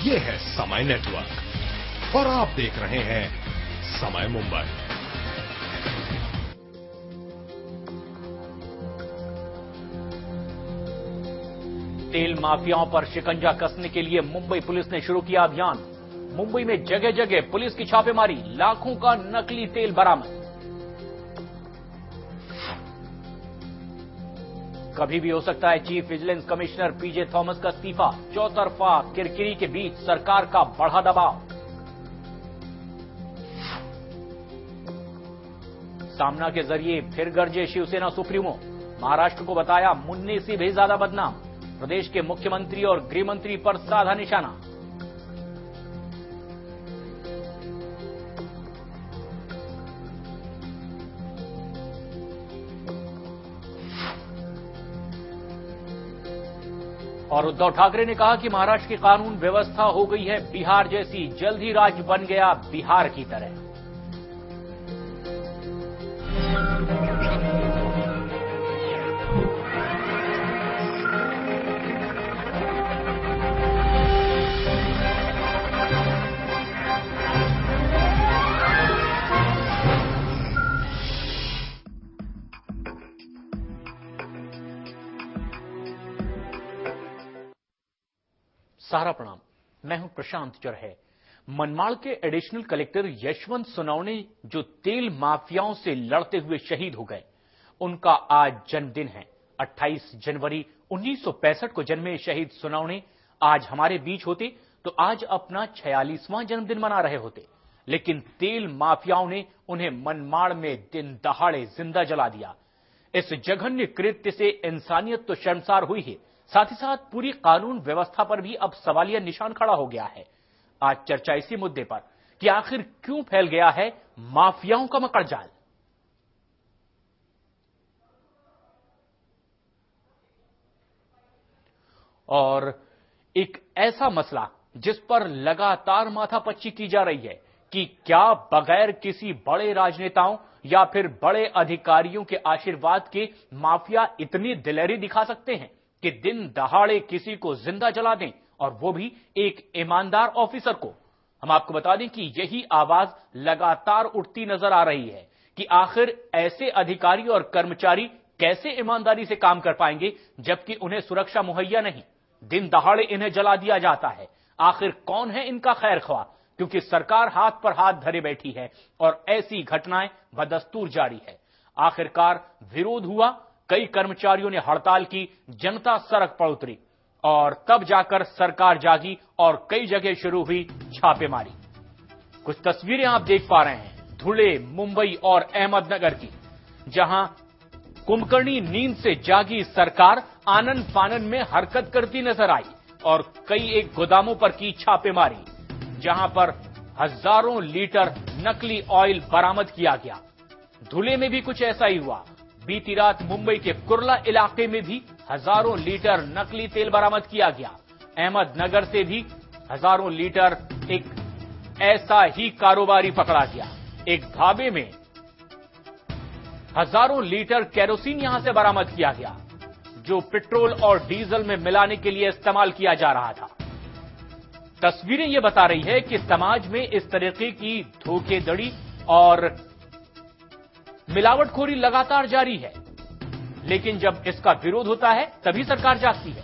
ये है समय नेटवर्क और आप देख रहे हैं समय मुंबई। तेल माफियाओं पर शिकंजा कसने के लिए मुंबई पुलिस ने शुरू किया अभियान। मुंबई में जगह जगह पुलिस की छापेमारी, लाखों का नकली तेल बरामद। कभी भी हो सकता है चीफ विजिलेंस कमिश्नर पीजे थॉमस का इस्तीफा। चौतरफा किरकिरी के बीच सरकार का बढ़ा दबाव। सामना के जरिए फिर गरजे शिवसेना सुप्रीमो। महाराष्ट्र को बताया मुन्ने से भी ज्यादा बदनाम। प्रदेश के मुख्यमंत्री और गृह मंत्री पर साधा निशाना। और उद्धव ठाकरे ने कहा कि महाराष्ट्र की कानून व्यवस्था हो गई है बिहार जैसी, जल्द ही राज्य बन गया बिहार की तरह। सारा प्रणाम, मैं हूं प्रशांत चरहे। मनमाड़ के एडिशनल कलेक्टर यशवंत सोनवणे जो तेल माफियाओं से लड़ते हुए शहीद हो गए, उनका आज जन्मदिन है। 28 जनवरी 1965 को जन्मे शहीद सोनवणे आज हमारे बीच होते तो आज अपना 46वां जन्मदिन मना रहे होते, लेकिन तेल माफियाओं ने उन्हें मनमाड़ में दिन दहाड़े जिंदा जला दिया। इस जघन्य कृत्य से इंसानियत तो शर्मसार हुई है, साथ ही साथ पूरी कानून व्यवस्था पर भी अब सवालिया निशान खड़ा हो गया है। आज चर्चा इसी मुद्दे पर कि आखिर क्यों फैल गया है माफियाओं का मकड़जाल। और एक ऐसा मसला जिस पर लगातार माथापच्ची की जा रही है कि क्या बगैर किसी बड़े राजनेताओं या फिर बड़े अधिकारियों के आशीर्वाद के माफिया इतनी दिलेरी दिखा सकते हैं कि दिन दहाड़े किसी को जिंदा जला दें, और वो भी एक ईमानदार ऑफिसर को। हम आपको बता दें कि यही आवाज लगातार उठती नजर आ रही है कि आखिर ऐसे अधिकारी और कर्मचारी कैसे ईमानदारी से काम कर पाएंगे जबकि उन्हें सुरक्षा मुहैया नहीं, दिन दहाड़े इन्हें जला दिया जाता है। आखिर कौन है इनका खैरख्वाह, क्योंकि सरकार हाथ पर हाथ धरे बैठी है और ऐसी घटनाएं बदस्तूर जारी है। आखिरकार विरोध हुआ, कई कर्मचारियों ने हड़ताल की, जनता सड़क पर उतरी और तब जाकर सरकार जागी और कई जगह शुरू हुई छापेमारी। कुछ तस्वीरें आप देख पा रहे हैं धुले, मुंबई और अहमदनगर की, जहां कुंभकर्णी नींद से जागी सरकार आनन फानन में हरकत करती नजर आई और कई एक गोदामों पर की छापेमारी, जहां पर हजारों लीटर नकली ऑयल बरामद किया गया। धुले में भी कुछ ऐसा ही हुआ। बीती रात मुंबई के कुर्ला इलाके में भी हजारों लीटर नकली तेल बरामद किया गया। अहमदनगर से भी हजारों लीटर एक ऐसा ही कारोबारी पकड़ा गया। एक ढाबे में हजारों लीटर केरोसिन यहां से बरामद किया गया, जो पेट्रोल और डीजल में मिलाने के लिए इस्तेमाल किया जा रहा था। तस्वीरें यह बता रही है कि समाज में इस तरीके की धोखेधड़ी और मिलावटखोरी लगातार जारी है, लेकिन जब इसका विरोध होता है तभी सरकार जागती है।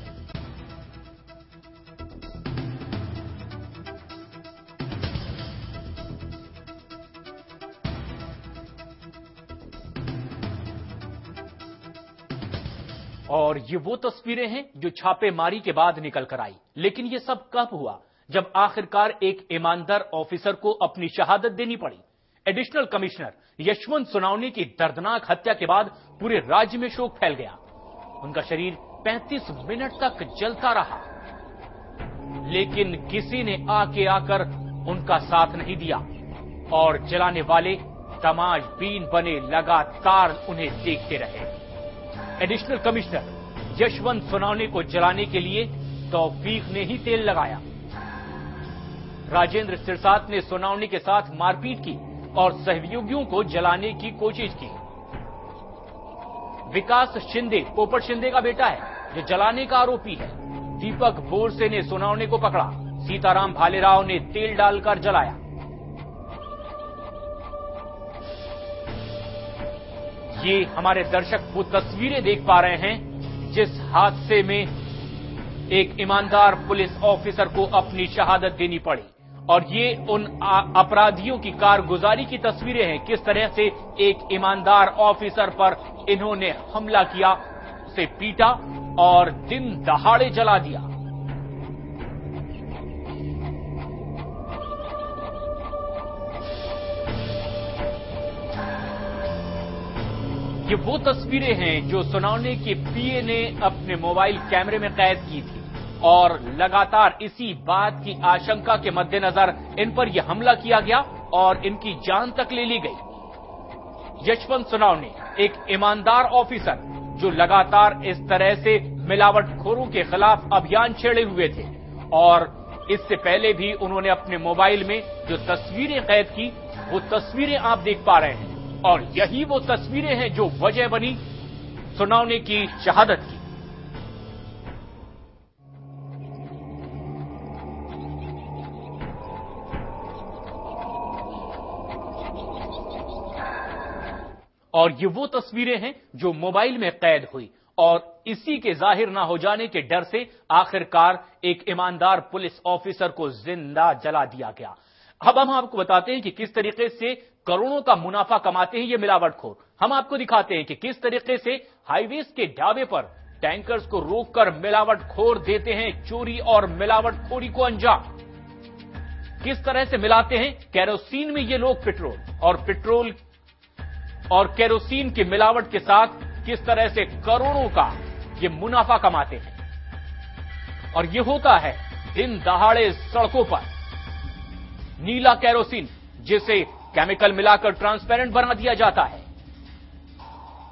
और ये वो तस्वीरें हैं जो छापेमारी के बाद निकल कर आई, लेकिन ये सब कब हुआ? जब आखिरकार एक ईमानदार ऑफिसर को अपनी शहादत देनी पड़ी। एडिशनल कमिश्नर यशवंत सोनवणे की दर्दनाक हत्या के बाद पूरे राज्य में शोक फैल गया। उनका शरीर 35 मिनट तक जलता रहा, लेकिन किसी ने आकर उनका साथ नहीं दिया और जलाने वाले तमाशबीन बने लगातार उन्हें देखते रहे। एडिशनल कमिश्नर यशवंत सोनवणे को जलाने के लिए तौफीक ने ही तेल लगाया। राजेंद्र सिरसाट ने सोनवणे के साथ मारपीट की और सहयोगियों को जलाने की कोशिश की। विकास शिंदे पोपट शिंदे का बेटा है जो जलाने का आरोपी है। दीपक बोरसे ने सोनवणे को पकड़ा। सीताराम भालेराव ने तेल डालकर जलाया। ये हमारे दर्शक वो तस्वीरें देख पा रहे हैं जिस हादसे में एक ईमानदार पुलिस ऑफिसर को अपनी शहादत देनी पड़ी, और ये उन अपराधियों की कारगुजारी की तस्वीरें हैं, किस तरह से एक ईमानदार ऑफिसर पर इन्होंने हमला किया, उसे पीटा और दिन दहाड़े जला दिया। ये वो तस्वीरें हैं जो सुनावने के पीए ने अपने मोबाइल कैमरे में कैद की थी, और लगातार इसी बात की आशंका के मद्देनजर इन पर यह हमला किया गया और इनकी जान तक ले ली गई। यशवंत सुनावने एक ईमानदार ऑफिसर जो लगातार इस तरह से मिलावटखोरों के खिलाफ अभियान छेड़े हुए थे, और इससे पहले भी उन्होंने अपने मोबाइल में जो तस्वीरें कैद की वो तस्वीरें आप देख पा रहे हैं, और यही वो तस्वीरें हैं जो वजह बनी सुनावने की शहादत की। और ये वो तस्वीरें हैं जो मोबाइल में कैद हुई, और इसी के जाहिर ना हो जाने के डर से आखिरकार एक ईमानदार पुलिस ऑफिसर को जिंदा जला दिया गया। अब हम आपको बताते हैं कि किस तरीके से करोड़ों का मुनाफा कमाते हैं ये मिलावटखोर। हम आपको दिखाते हैं कि किस तरीके से हाईवेज के ढाबे पर टैंकर्स को रोककर मिलावटखोर देते हैं चोरी और मिलावटखोरी को अंजाम। किस तरह से मिलाते हैं केरोसिन में ये लोग पेट्रोल और केरोसिन की मिलावट के साथ किस तरह से करोड़ों का ये मुनाफा कमाते हैं। और ये होता है दिन दहाड़े सड़कों पर। नीला केरोसिन जिसे केमिकल मिलाकर ट्रांसपेरेंट बना दिया जाता है,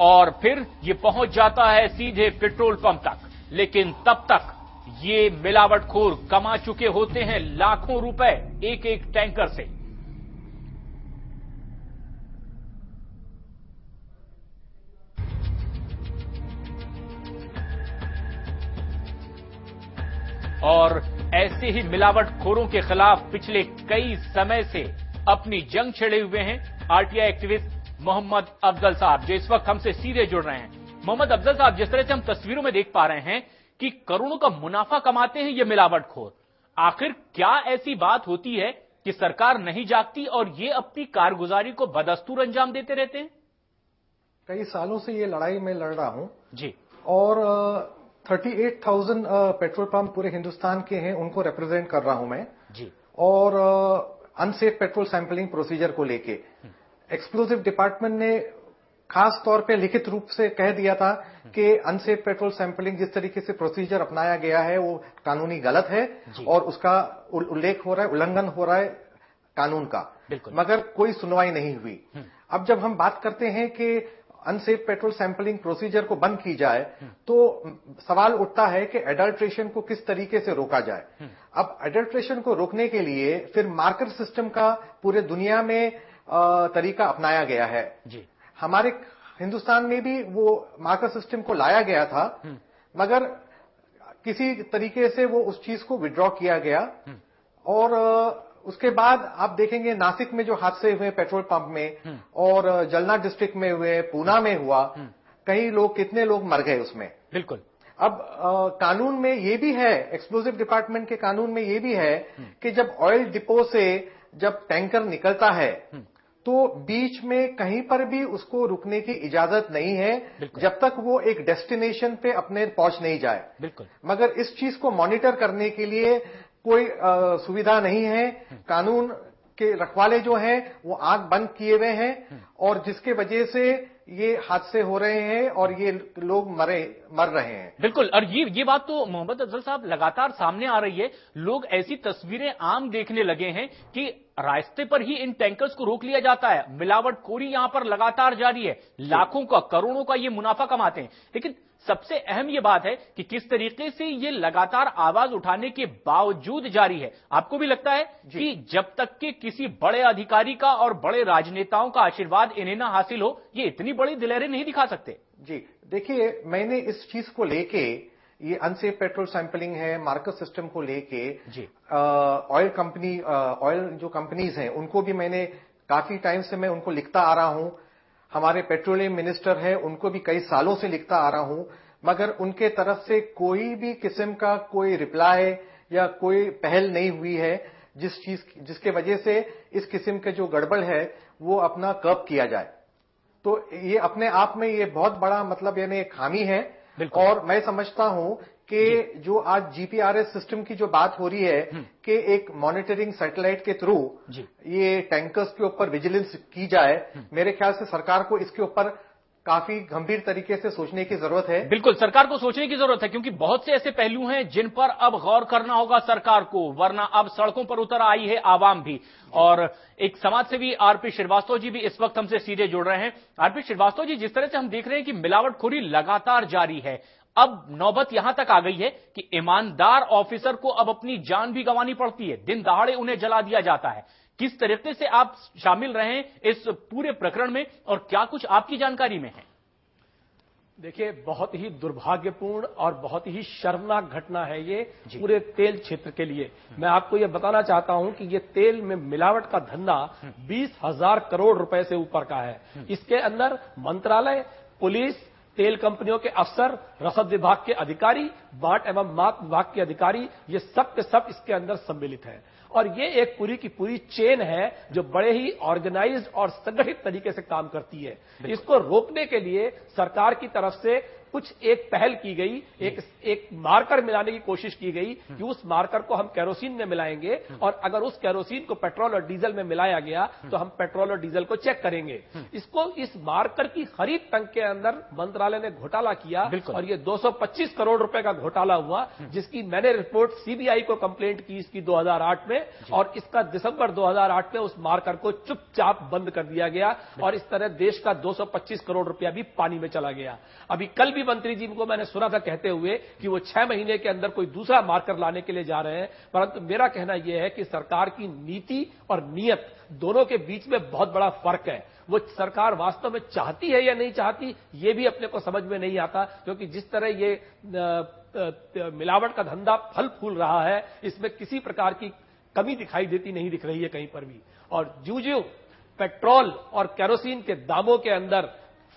और फिर ये पहुंच जाता है सीधे पेट्रोल पंप तक, लेकिन तब तक ये मिलावटखोर कमा चुके होते हैं लाखों रुपए एक एक टैंकर से। और ऐसे ही मिलावटखोरों के खिलाफ पिछले कई समय से अपनी जंग छेड़े हुए हैं आरटीआई एक्टिविस्ट मोहम्मद अफजल साहब, जो इस वक्त हमसे सीधे जुड़ रहे हैं। मोहम्मद अफजल साहब, जिस तरह से हम तस्वीरों में देख पा रहे हैं कि करोड़ों का मुनाफा कमाते हैं ये मिलावटखोर, आखिर क्या ऐसी बात होती है कि सरकार नहीं जागती और ये अपनी कारगुजारी को बदस्तूर अंजाम देते रहते हैं? कई सालों से ये लड़ाई मैं लड़ रहा हूं जी, और 38,000 पेट्रोल पंप पूरे हिंदुस्तान के हैं, उनको रिप्रेजेंट कर रहा हूं मैं जी। और अनसेफ पेट्रोल सैंपलिंग प्रोसीजर को लेके एक्सप्लोजिव डिपार्टमेंट ने खास तौर पे लिखित रूप से कह दिया था कि अनसेफ पेट्रोल सैंपलिंग जिस तरीके से प्रोसीजर अपनाया गया है वो कानूनी गलत है और उसका उल्लेख हो रहा है, उल्लंघन हो रहा है कानून का, मगर कोई सुनवाई नहीं हुई। अब जब हम बात करते हैं कि अनसेफ पेट्रोल सैंपलिंग प्रोसीजर को बंद की जाए तो सवाल उठता है कि एडल्ट्रेशन को किस तरीके से रोका जाए। अब एडल्ट्रेशन को रोकने के लिए फिर मार्कर सिस्टम का पूरे दुनिया में तरीका अपनाया गया है। हमारे हिंदुस्तान में भी वो मार्कर सिस्टम को लाया गया था, मगर किसी तरीके से वो उस चीज को विड्रॉ किया गया। और उसके बाद आप देखेंगे नासिक में जो हादसे हुए पेट्रोल पंप में और जलना डिस्ट्रिक्ट में हुए, पूना में हुआ, कितने लोग मर गए उसमें। बिल्कुल। अब कानून में ये भी है, एक्सप्लोजिव डिपार्टमेंट के कानून में ये भी है कि जब ऑयल डिपो से जब टैंकर निकलता है तो बीच में कहीं पर भी उसको रुकने की इजाजत नहीं है जब तक वो एक डेस्टिनेशन पे अपने पहुंच नहीं जाए। बिल्कुल। मगर इस चीज को मॉनिटर करने के लिए कोई सुविधा नहीं है। कानून के रखवाले जो हैं वो आंख बंद किए हुए हैं और जिसके वजह से ये हादसे हो रहे हैं और ये लोग मर रहे हैं। बिल्कुल। और ये बात तो मोहम्मद अफजल साहब लगातार सामने आ रही है। लोग ऐसी तस्वीरें आम देखने लगे हैं कि रास्ते पर ही इन टैंकर्स को रोक लिया जाता है। मिलावटखोरी यहां पर लगातार जारी है, लाखों का करोड़ों का ये मुनाफा कमाते हैं। लेकिन सबसे अहम ये बात है कि किस तरीके से ये लगातार आवाज उठाने के बावजूद जारी है। आपको भी लगता है कि जब तक कि किसी बड़े अधिकारी का और बड़े राजनेताओं का आशीर्वाद इन्हें ना हासिल हो, ये इतनी बड़ी दिलेरी नहीं दिखा सकते? जी देखिए, मैंने इस चीज को लेके ये अनसेफ पेट्रोल सैंपलिंग है, मार्कर सिस्टम को लेके ऑयल जो कंपनीज हैं उनको भी मैंने काफी टाइम से मैं उनको लिखता आ रहा हूं। हमारे पेट्रोलियम मिनिस्टर है उनको भी कई सालों से लिखता आ रहा हूं, मगर उनके तरफ से कोई भी किस्म का कोई रिप्लाई या कोई पहल नहीं हुई है जिसके वजह से इस किस्म के जो गड़बड़ है वो अपना कर्ब किया जाए। तो ये अपने आप में ये बहुत बड़ा मतलब यानी खामी है। और मैं समझता हूं कि जो आज जीपीआरएस सिस्टम की जो बात हो रही है कि एक मॉनिटरिंग सैटेलाइट के थ्रू ये टैंकर्स के ऊपर विजिलेंस की जाए, मेरे ख्याल से सरकार को इसके ऊपर काफी गंभीर तरीके से सोचने की जरूरत है। बिल्कुल सरकार को सोचने की जरूरत है, क्योंकि बहुत से ऐसे पहलू हैं जिन पर अब गौर करना होगा सरकार को, वरना अब सड़कों पर उतर आई है आवाम भी। और एक समाजसेवी आरपी श्रीवास्तव जी भी इस वक्त हमसे सीधे जुड़ रहे हैं। आरपी श्रीवास्तव जी, जिस तरह से हम देख रहे हैं कि मिलावटखोरी लगातार जारी है, अब नौबत यहां तक आ गई है कि ईमानदार ऑफिसर को अब अपनी जान भी गंवानी पड़ती है, दिन दहाड़े उन्हें जला दिया जाता है। किस तरीके से आप शामिल रहे इस पूरे प्रकरण में और क्या कुछ आपकी जानकारी में है? देखिए, बहुत ही दुर्भाग्यपूर्ण और बहुत ही शर्मनाक घटना है ये पूरे तेल क्षेत्र के लिए। मैं आपको ये बताना चाहता हूं कि ये तेल में मिलावट का धंधा 20,000 करोड़ रुपए से ऊपर का है। इसके अंदर मंत्रालय, पुलिस, तेल कंपनियों के अफसर, रसद विभाग के अधिकारी, बाट एवं माप विभाग के अधिकारी, ये सब के सब इसके अंदर सम्मिलित हैं। और ये एक पूरी की पूरी चेन है जो बड़े ही ऑर्गेनाइज्ड और संगठित तरीके से काम करती है। इसको रोकने के लिए सरकार की तरफ से कुछ एक पहल की गई, एक मार्कर मिलाने की कोशिश की गई कि उस मार्कर को हम केरोसिन में मिलाएंगे और अगर उस केरोसिन को पेट्रोल और डीजल में मिलाया गया तो हम पेट्रोल और डीजल को चेक करेंगे। इस मार्कर की खरीद तंग के अंदर मंत्रालय ने घोटाला किया और ये 225 करोड़ रुपए का घोटाला हुआ, जिसकी मैंने रिपोर्ट सीबीआई को कंप्लेंट की इसकी 2008 में, और इसका दिसंबर 2008 में उस मार्कर को चुपचाप बंद कर दिया गया और इस तरह देश का 225 करोड़ रुपया भी पानी में चला गया। अभी कल मंत्री जी को मैंने सुना था कहते हुए कि वो 6 महीने के अंदर कोई दूसरा मार्कर लाने के लिए जा रहे हैं, परंतु मेरा कहना यह है कि सरकार की नीति और नियत दोनों के बीच में बहुत बड़ा फर्क है। वो सरकार वास्तव में चाहती है या नहीं चाहती ये भी अपने को समझ में नहीं आता, क्योंकि जिस तरह ये मिलावट का धंधा फल फूल रहा है इसमें किसी प्रकार की कमी दिखाई देती नहीं दिख रही है कहीं पर भी। और ज्यों-ज्यों पेट्रोल और केरोसिन के दामों के अंदर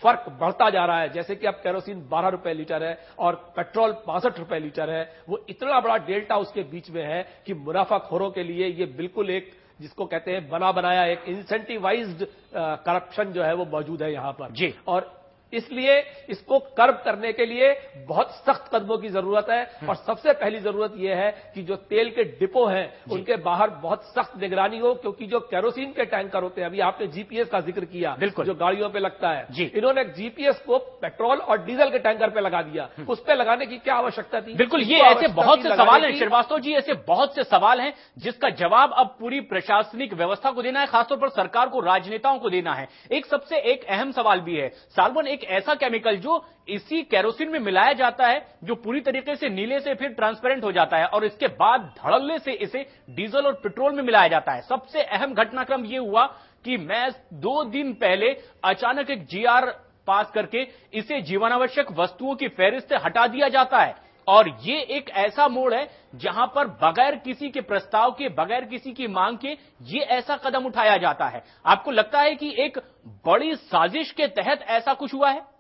फर्क बढ़ता जा रहा है, जैसे कि अब केरोसिन 12 रुपए लीटर है और पेट्रोल 65 रुपए लीटर है, वो इतना बड़ा डेल्टा उसके बीच में है कि मुनाफाखोरों के लिए ये बिल्कुल एक जिसको कहते हैं बना बनाया एक इंसेंटिवाइज्ड करप्शन जो है वो मौजूद है यहां पर जी। और इसलिए इसको कर्ब करने के लिए बहुत सख्त कदमों की जरूरत है और सबसे पहली जरूरत यह है कि जो तेल के डिपो हैं उनके बाहर बहुत सख्त निगरानी हो, क्योंकि जो केरोसिन के टैंकर होते हैं, अभी आपने जीपीएस का जिक्र किया जो गाड़ियों पे लगता है, इन्होंने जीपीएस को पेट्रोल और डीजल के टैंकर पे लगा दिया, उस पे लगाने की क्या आवश्यकता थी? बिल्कुल, ये ऐसे बहुत से सवाल हैं श्रीवास्तव जी, ऐसे बहुत से सवाल हैं जिसका जवाब अब पूरी प्रशासनिक व्यवस्था को देना है, खासतौर पर सरकार को, राजनेताओं को देना है। एक अहम सवाल भी है सालमन, एक ऐसा केमिकल जो इसी केरोसिन में मिलाया जाता है जो पूरी तरीके से नीले से फिर ट्रांसपेरेंट हो जाता है और इसके बाद धड़ल्ले से इसे डीजल और पेट्रोल में मिलाया जाता है। सबसे अहम घटनाक्रम यह हुआ कि मैं 2 दिन पहले अचानक एक जीआर पास करके इसे जीवनावश्यक वस्तुओं की फेहरिस्त से हटा दिया जाता है और ये एक ऐसा मोड़ है जहां पर बगैर किसी के प्रस्ताव के, बगैर किसी की मांग के ये ऐसा कदम उठाया जाता है। आपको लगता है कि एक बड़ी साजिश के तहत ऐसा कुछ हुआ है?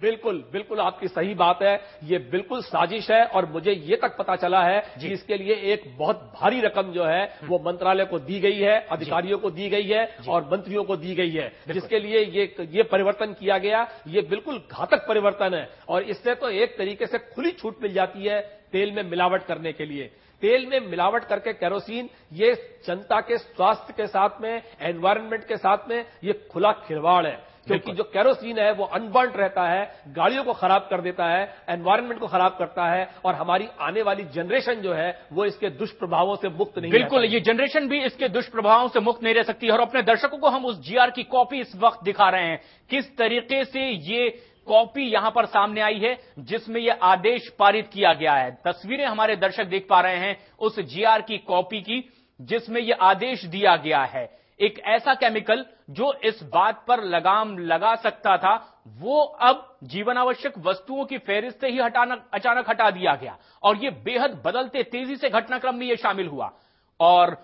बिल्कुल बिल्कुल आपकी सही बात है, ये बिल्कुल साजिश है और मुझे ये तक पता चला है कि इसके लिए एक बहुत भारी रकम जो है वो मंत्रालय को दी गई है, अधिकारियों को दी गई है और मंत्रियों को दी गई है, जिसके लिए ये परिवर्तन किया गया। ये बिल्कुल घातक परिवर्तन है और इससे तो एक तरीके से खुली छूट मिल जाती है तेल में मिलावट करने के लिए। तेल में मिलावट करके केरोसिन, ये जनता के स्वास्थ्य के साथ में, एनवायरनमेंट के साथ में ये खुला खिलवाड़ है, क्योंकि जो केरोसिन है वो अनबर्न्ड रहता है, गाड़ियों को खराब कर देता है, एनवायरनमेंट को खराब करता है और हमारी आने वाली जनरेशन जो है वो इसके दुष्प्रभावों से मुक्त नहीं। बिल्कुल, ये जनरेशन भी इसके दुष्प्रभावों से मुक्त नहीं रह सकती और अपने दर्शकों को हम उस जीआर की कॉपी इस वक्त दिखा रहे हैं, किस तरीके से ये कॉपी यहां पर सामने आई है जिसमें यह आदेश पारित किया गया है। तस्वीरें हमारे दर्शक देख पा रहे हैं उस जीआर की कॉपी की जिसमें यह आदेश दिया गया है। एक ऐसा केमिकल जो इस बात पर लगाम लगा सकता था, वो अब जीवन आवश्यक वस्तुओं की फेहरिस्त से ही अचानक हटा दिया गया। और यह बेहद बदलते तेजी से घटनाक्रम में यह शामिल हुआ और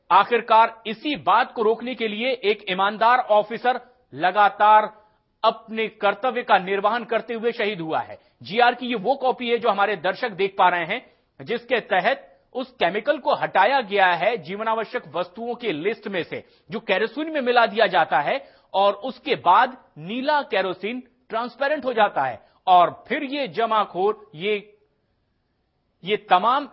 आखिरकार इसी बात को रोकने के लिए एक ईमानदार ऑफिसर लगातार अपने कर्तव्य का निर्वहन करते हुए शहीद हुआ है। जीआर की ये वो कॉपी है जो हमारे दर्शक देख पा रहे हैं, जिसके तहत उस केमिकल को हटाया गया है जीवनावश्यक वस्तुओं की लिस्ट में से, जो केरोसिन में मिला दिया जाता है और उसके बाद नीला केरोसिन ट्रांसपेरेंट हो जाता है और फिर ये जमाखोर ये तमाम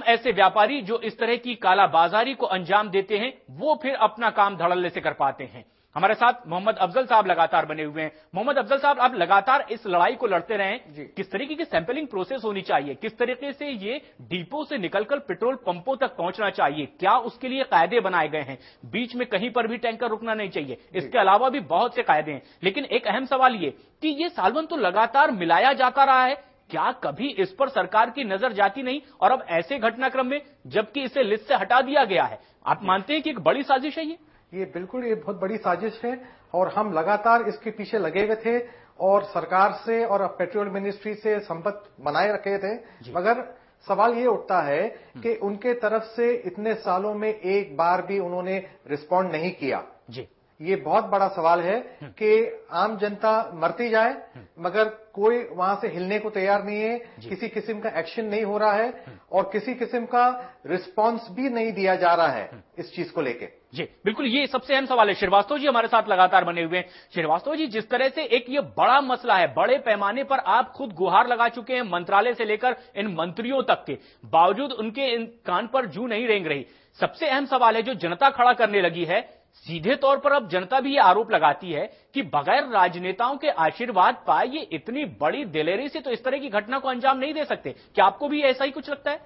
ऐसे व्यापारी जो इस तरह की कालाबाजारी को अंजाम देते हैं, वो फिर अपना काम धड़ल्ले से कर पाते हैं। हमारे साथ मोहम्मद अफजल साहब लगातार बने हुए हैं। मोहम्मद अफजल साहब, आप लगातार इस लड़ाई को लड़ते रहे, किस तरीके की सैंपलिंग प्रोसेस होनी चाहिए, किस तरीके से ये डिपो से निकलकर पेट्रोल पंपों तक पहुंचना चाहिए, क्या उसके लिए कायदे बनाए गए हैं, बीच में कहीं पर भी टैंकर रुकना नहीं चाहिए, इसके अलावा भी बहुत से कायदे हैं। लेकिन एक अहम सवाल ये कि ये सालवन तो लगातार मिलाया जाता रहा है, क्या कभी इस पर सरकार की नजर जाती नहीं? और अब ऐसे घटनाक्रम में जबकि इसे लिस्ट से हटा दिया गया है, आप मानते हैं कि एक बड़ी साजिश है ये बिल्कुल, ये बहुत बड़ी साजिश है और हम लगातार इसके पीछे लगे हुए थे और सरकार से और पेट्रोल मिनिस्ट्री से संपर्क बनाए रखे थे। मगर सवाल ये उठता है कि उनके तरफ से इतने सालों में एक बार भी उन्होंने रिस्पॉन्ड नहीं किया जी। ये बहुत बड़ा सवाल है कि आम जनता मरती जाए मगर कोई वहां से हिलने को तैयार नहीं है, किसी किस्म का एक्शन नहीं हो रहा है और किसी किस्म का रिस्पांस भी नहीं दिया जा रहा है इस चीज को लेके। जी बिल्कुल, ये सबसे अहम सवाल है। श्रीवास्तव जी हमारे साथ लगातार बने हुए हैं। श्रीवास्तव जी, जिस तरह से एक ये बड़ा मसला है, बड़े पैमाने पर आप खुद गुहार लगा चुके हैं मंत्रालय से लेकर इन मंत्रियों तक के, बावजूद उनके इन कान पर जू नहीं रेंग रही। सबसे अहम सवाल है जो जनता खड़ा करने लगी है, सीधे तौर पर अब जनता भी ये आरोप लगाती है कि बगैर राजनेताओं के आशीर्वाद पाए ये इतनी बड़ी दिलेरी से तो इस तरह की घटना को अंजाम नहीं दे सकते। क्या आपको भी ऐसा ही कुछ लगता है?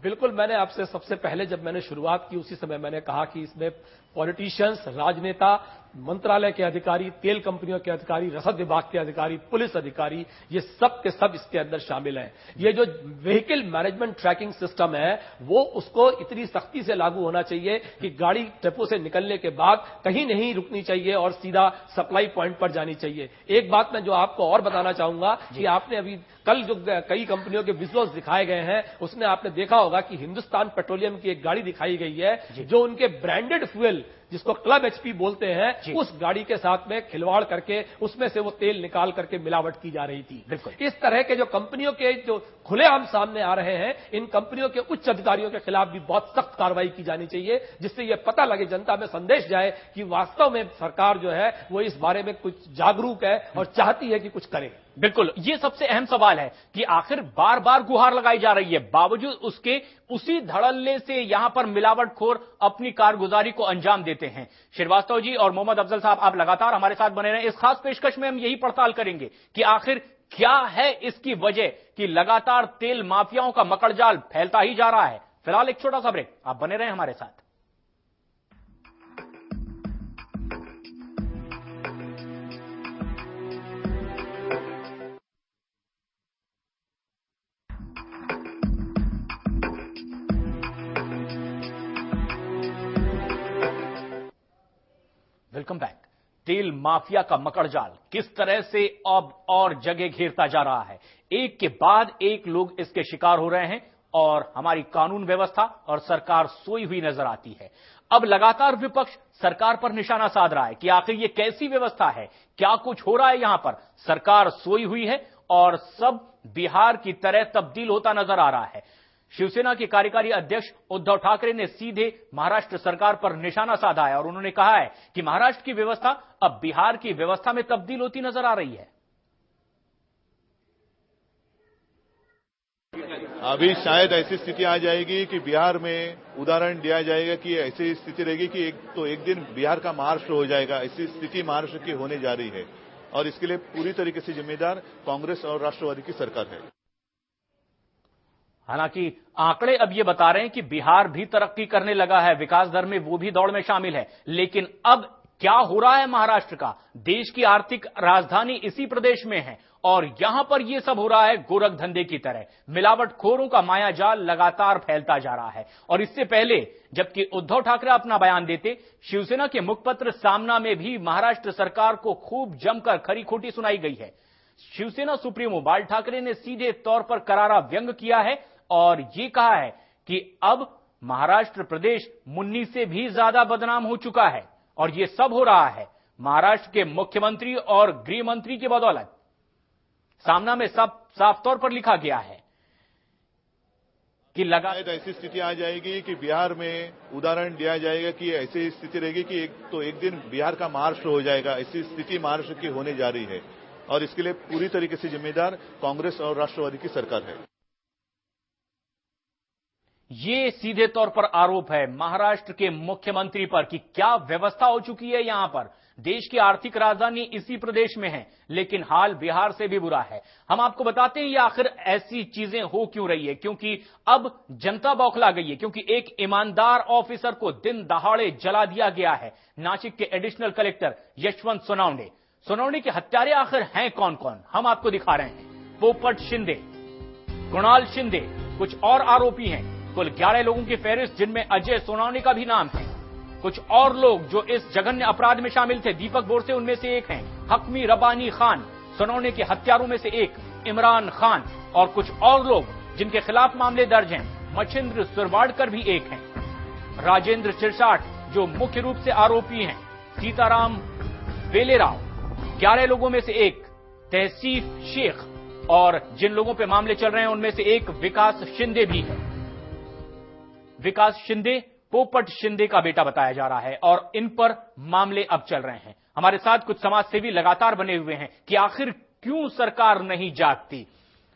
बिल्कुल, मैंने आपसे सबसे पहले जब मैंने शुरुआत की उसी समय मैंने कहा कि इसमें पॉलिटिशियंस, राजनेता, मंत्रालय के अधिकारी, तेल कंपनियों के अधिकारी, रसद विभाग के अधिकारी, पुलिस अधिकारी, ये सब के सब इसके अंदर शामिल हैं। ये जो व्हीकल मैनेजमेंट ट्रैकिंग सिस्टम है वो उसको इतनी सख्ती से लागू होना चाहिए कि गाड़ी डिपो से निकलने के बाद कहीं नहीं रुकनी चाहिए और सीधा सप्लाई पॉइंट पर जानी चाहिए। एक बात मैं जो आपको और बताना चाहूंगा कि आपने अभी कल जो कई कंपनियों के विजुअल्स दिखाए गए हैं उसमें आपने देखा होगा कि हिंदुस्तान पेट्रोलियम की एक गाड़ी दिखाई गई है जो उनके ब्रांडेड फ्यूल जिसको क्लब एचपी बोलते हैं उस गाड़ी के साथ में खिलवाड़ करके उसमें से वो तेल निकाल करके मिलावट की जा रही थी। इस तरह के जो कंपनियों के जो खुलेआम सामने आ रहे हैं, इन कंपनियों के उच्च अधिकारियों के खिलाफ भी बहुत सख्त कार्रवाई की जानी चाहिए, जिससे ये पता लगे, जनता में संदेश जाए कि वास्तव में सरकार जो है वो इस बारे में कुछ जागरूक है और चाहती है कि कुछ करे। बिल्कुल, ये सबसे अहम सवाल है कि आखिर बार बार गुहार लगाई जा रही है, बावजूद उसके उसी धड़ल्ले से यहां पर मिलावटखोर अपनी कारगुजारी को अंजाम देते हैं। श्रीवास्तव जी और मोहम्मद अफजल साहब, आप लगातार हमारे साथ बने रहें। इस खास पेशकश में हम यही पड़ताल करेंगे कि आखिर क्या है इसकी वजह कि लगातार तेल माफियाओं का मकड़जाल फैलता ही जा रहा है। फिलहाल एक छोटा सा ब्रेक, आप बने रहें हमारे साथ। Welcome back. तेल माफिया का मकड़जाल किस तरह से अब और जगह घेरता जा रहा है, एक के बाद एक लोग इसके शिकार हो रहे हैं और हमारी कानून व्यवस्था और सरकार सोई हुई नजर आती है। अब लगातार विपक्ष सरकार पर निशाना साध रहा है कि आखिर ये कैसी व्यवस्था है, क्या कुछ हो रहा है यहां पर। सरकार सोई हुई है और सब बिहार की तरह तब्दील होता नजर आ रहा है। शिवसेना के कार्यकारी अध्यक्ष उद्धव ठाकरे ने सीधे महाराष्ट्र सरकार पर निशाना साधा है और उन्होंने कहा है कि महाराष्ट्र की व्यवस्था अब बिहार की व्यवस्था में तब्दील होती नजर आ रही है। अभी शायद ऐसी स्थिति आ जाएगी कि बिहार में उदाहरण दिया जाएगा कि ऐसी स्थिति रहेगी कि एक दिन बिहार का महाराष्ट्र हो जाएगा। ऐसी स्थिति महाराष्ट्र की होने जा रही है और इसके लिए पूरी तरीके से जिम्मेदार कांग्रेस और राष्ट्रवादी की सरकार है। हालांकि आंकड़े अब ये बता रहे हैं कि बिहार भी तरक्की करने लगा है, विकास दर में वो भी दौड़ में शामिल है, लेकिन अब क्या हो रहा है महाराष्ट्र का? देश की आर्थिक राजधानी इसी प्रदेश में है और यहां पर यह सब हो रहा है गोरख धंधे की तरह। मिलावटखोरों का मायाजाल लगातार फैलता जा रहा है। और इससे पहले जबकि उद्धव ठाकरे अपना बयान देते, शिवसेना के मुखपत्र सामना में भी महाराष्ट्र सरकार को खूब जमकर खरी खोटी सुनाई गई है। शिवसेना सुप्रीमो बाल ठाकरे ने सीधे तौर पर करारा व्यंग किया है और यह कहा है कि अब महाराष्ट्र प्रदेश मुन्नी से भी ज्यादा बदनाम हो चुका है और यह सब हो रहा है महाराष्ट्र के मुख्यमंत्री और गृह मंत्री की बदौलत। सामना में सब साफ तौर पर लिखा गया है कि लगातार ऐसी स्थिति आ जाएगी कि बिहार में उदाहरण दिया जाएगा कि ऐसी स्थिति रहेगी कि एक दिन बिहार का महाराष्ट्र हो जाएगा। ऐसी स्थिति महाराष्ट्र की होने जा रही है और इसके लिए पूरी तरीके से जिम्मेदार कांग्रेस और राष्ट्रवादी की सरकार है। ये सीधे तौर पर आरोप है महाराष्ट्र के मुख्यमंत्री पर कि क्या व्यवस्था हो चुकी है यहां पर। देश की आर्थिक राजधानी इसी प्रदेश में है, लेकिन हाल बिहार से भी बुरा है। हम आपको बताते हैं ये आखिर ऐसी चीजें हो क्यों रही है, क्योंकि अब जनता बौखला गई है, क्योंकि एक ईमानदार ऑफिसर को दिन दहाड़े जला दिया गया है। नासिक के एडिशनल कलेक्टर यशवंत सोनवणे के हत्यारे आखिर हैं कौन कौन, हम आपको दिखा रहे हैं। पोपट शिंदे, कुणाल शिंदे, कुछ और आरोपी हैं। कुल 11 लोगों की फहरिस्त, जिनमें अजय सोनवणे का भी नाम है। कुछ और लोग जो इस जघन्य अपराध में शामिल थे, दीपक बोरसे उनमें से एक हैं। हकमी रबानी खान सोनवणे के हत्यारों में से एक, इमरान खान और कुछ और लोग जिनके खिलाफ मामले दर्ज हैं। मच्छिंद्र सुरवाडकर भी एक हैं। राजेंद्र चिरसाट जो मुख्य रूप से आरोपी हैं। सीताराम वेलेराव 11 लोगों में से एक। तहसीफ शेख और जिन लोगों पे मामले चल रहे हैं उनमें से एक विकास शिंदे भी है। विकास शिंदे पोपट शिंदे का बेटा बताया जा रहा है और इन पर मामले अब चल रहे हैं। हमारे साथ कुछ समाजसेवी लगातार बने हुए हैं कि आखिर क्यों सरकार नहीं जागती।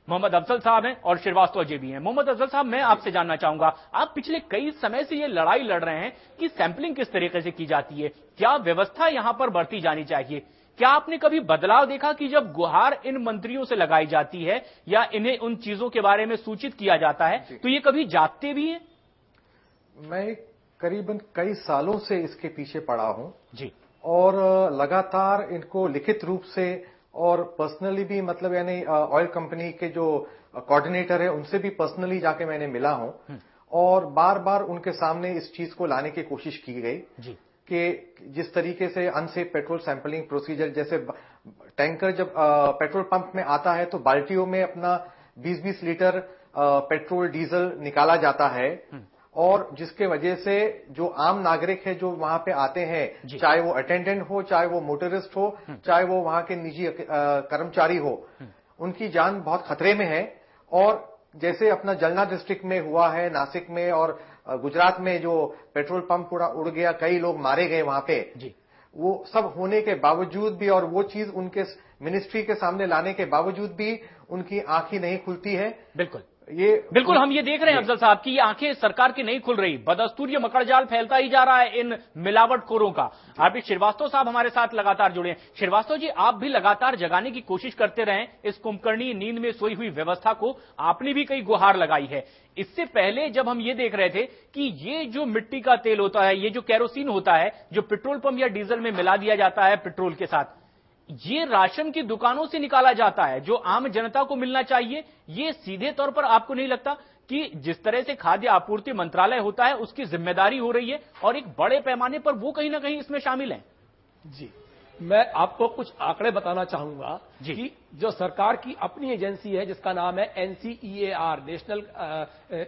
मोहम्मद अफजल साहब हैं और श्रीवास्तव जी भी हैं। मोहम्मद अफजल साहब, मैं आपसे जानना चाहूंगा, आप पिछले कई समय से ये लड़ाई लड़ रहे हैं कि सैंपलिंग किस तरीके से की जाती है, क्या व्यवस्था यहां पर बढ़ती जानी चाहिए। क्या आपने कभी बदलाव देखा कि जब गुहार इन मंत्रियों से लगाई जाती है या इन्हें उन चीजों के बारे में सूचित किया जाता है तो ये कभी जागते भी हैं? मैं करीबन कई सालों से इसके पीछे पड़ा हूं जी, और लगातार इनको लिखित रूप से और पर्सनली भी, मतलब यानी ऑयल कंपनी के जो कोऑर्डिनेटर है उनसे भी पर्सनली जाके मैंने मिला हूं और बार बार उनके सामने इस चीज को लाने की कोशिश की गई जी कि जिस तरीके से अनसेफ पेट्रोल सैंपलिंग प्रोसीजर, जैसे टैंकर जब पेट्रोल पंप में आता है तो बाल्टियों में अपना 20-20 लीटर पेट्रोल डीजल निकाला जाता है और जिसके वजह से जो आम नागरिक है जो वहां पे आते हैं, चाहे वो अटेंडेंट हो, चाहे वो मोटरिस्ट हो, चाहे वो वहां के निजी कर्मचारी हो, उनकी जान बहुत खतरे में है। और जैसे अपना जलना डिस्ट्रिक्ट में हुआ है, नासिक में और गुजरात में जो पेट्रोल पंप पूरा उड़ गया, कई लोग मारे गए वहां पे, वो सब होने के बावजूद भी और वो चीज उनके मिनिस्ट्री के सामने लाने के बावजूद भी उनकी आंखें नहीं खुलती है। बिल्कुल हम ये देख रहे हैं अफजल साहब की ये आंखें सरकार की नहीं खुल रही। बदस्तूर मकड़जाल फैलता ही जा रहा है इन मिलावटखोरों का। आप भी श्रीवास्तव साहब हमारे साथ लगातार जुड़े हैं। श्रीवास्तव जी, आप भी लगातार जगाने की कोशिश करते रहे इस कुंभकर्णी नींद में सोई हुई व्यवस्था को, आपने भी कई गुहार लगाई है। इससे पहले जब हम ये देख रहे थे कि ये जो मिट्टी का तेल होता है, ये जो केरोसिन होता है, जो पेट्रोल पंप या डीजल में मिला दिया जाता है पेट्रोल के साथ, ये राशन की दुकानों से निकाला जाता है जो आम जनता को मिलना चाहिए। ये सीधे तौर पर आपको नहीं लगता कि जिस तरह से खाद्य आपूर्ति मंत्रालय होता है उसकी जिम्मेदारी हो रही है और एक बड़े पैमाने पर वो कहीं ना कहीं इसमें शामिल है? जी, मैं आपको कुछ आंकड़े बताना चाहूंगा कि जो सरकार की अपनी एजेंसी है जिसका नाम है NCEAR, national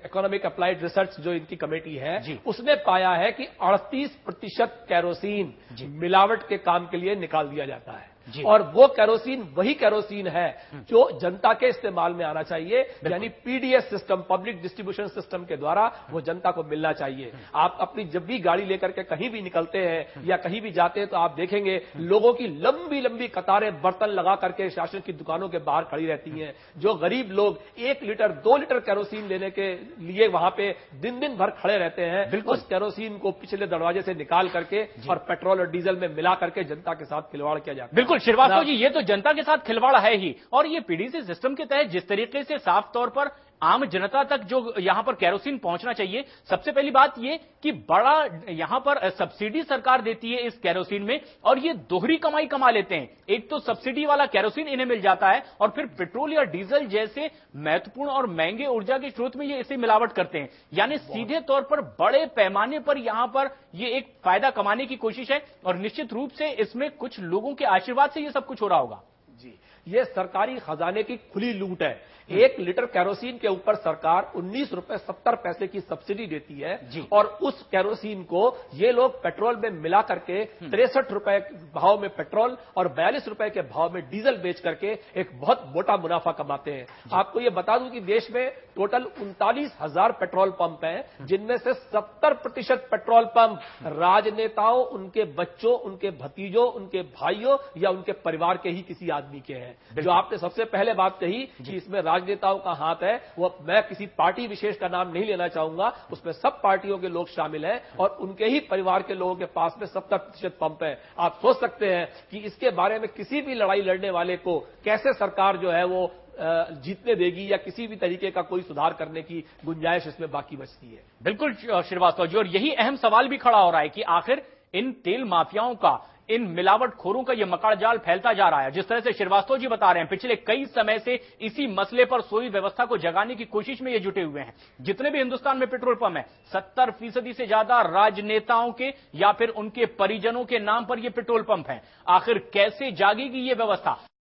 economic applied research, जो इनकी कमेटी है, उसने पाया है कि 38% केरोसिन मिलावट के काम के लिए निकाल दिया जाता है। और वो केरोसिन वही केरोसिन है जो जनता के इस्तेमाल में आना चाहिए, यानी PDS system, public distribution system के द्वारा वो जनता को मिलना चाहिए। आप अपनी जब भी गाड़ी लेकर के कहीं भी निकलते हैं या कहीं भी जाते हैं तो आप देखेंगे लोगों की लंबी लंबी कतारें बर्तन लगा करके शासन की दुकानों के बाहर खड़ी रहती हैं। जो गरीब लोग 1 लीटर 2 लीटर केरोसिन लेने के लिए वहां पे दिन दिन भर खड़े रहते हैं, उस केरोसिन को पिछले दरवाजे से निकाल करके और पेट्रोल और डीजल में मिला करके जनता के साथ खिलवाड़ किया जाता है। बिल्कुल श्रीवास्तव जी, ये तो जनता के साथ खिलवाड़ है ही। और ये PDC सिस्टम के तहत जिस तरीके से साफ तौर पर आम जनता तक जो यहां पर केरोसिन पहुंचना चाहिए, सबसे पहली बात यह कि बड़ा यहां पर सब्सिडी सरकार देती है इस केरोसिन में, और ये दोहरी कमाई कमा लेते हैं। एक तो सब्सिडी वाला केरोसिन इन्हें मिल जाता है, और फिर पेट्रोल या डीजल जैसे महत्वपूर्ण और महंगे ऊर्जा के स्रोत में ये इसे मिलावट करते हैं। यानी सीधे तौर पर बड़े पैमाने पर यहां पर ये एक फायदा कमाने की कोशिश है, और निश्चित रूप से इसमें कुछ लोगों के आशीर्वाद से ये सब कुछ हो रहा होगा। जी, ये सरकारी खजाने की खुली लूट है। 1 लीटर केरोसिन के ऊपर सरकार 19 रुपए 70 पैसे की सब्सिडी देती है, और उस केरोसिन को ये लोग पेट्रोल में मिला करके 63 रुपए भाव में पेट्रोल और 42 रुपए के भाव में डीजल बेच करके एक बहुत मोटा मुनाफा कमाते हैं। आपको ये बता दूं कि देश में टोटल 39,000 पेट्रोल पंप हैं, जिनमें से 70% पेट्रोल पंप राजनेताओं, उनके बच्चों, उनके भतीजों, उनके भाइयों या उनके परिवार के ही किसी आदमी के हैं। जो आपने सबसे पहले बात कही कि इसमें राजनेताओं का हाथ है, वो मैं किसी पार्टी विशेष का नाम नहीं लेना चाहूंगा, उसमें सब पार्टियों के लोग शामिल हैं, और उनके ही परिवार के लोगों के पास में 70% पंप है। आप सोच सकते हैं कि इसके बारे में किसी भी लड़ाई लड़ने वाले को कैसे सरकार जो है वो जीतने देगी, या किसी भी तरीके का कोई सुधार करने की गुंजाइश इसमें बाकी बचती है। बिल्कुल श्रीवास्तव जी, और यही अहम सवाल भी खड़ा हो रहा है कि आखिर इन तेल माफियाओं का, इन मिलावटखोरों का यह मकड़जाल फैलता जा रहा है। जिस तरह से श्रीवास्तव जी बता रहे हैं, पिछले कई समय से इसी मसले पर सोई व्यवस्था को जगाने की कोशिश में ये जुटे हुए हैं। जितने भी हिंदुस्तान में पेट्रोल पंप है, 70% से ज्यादा राजनेताओं के या फिर उनके परिजनों के नाम पर ये पेट्रोल पंप हैं। आखिर कैसे जागेगी ये व्यवस्था?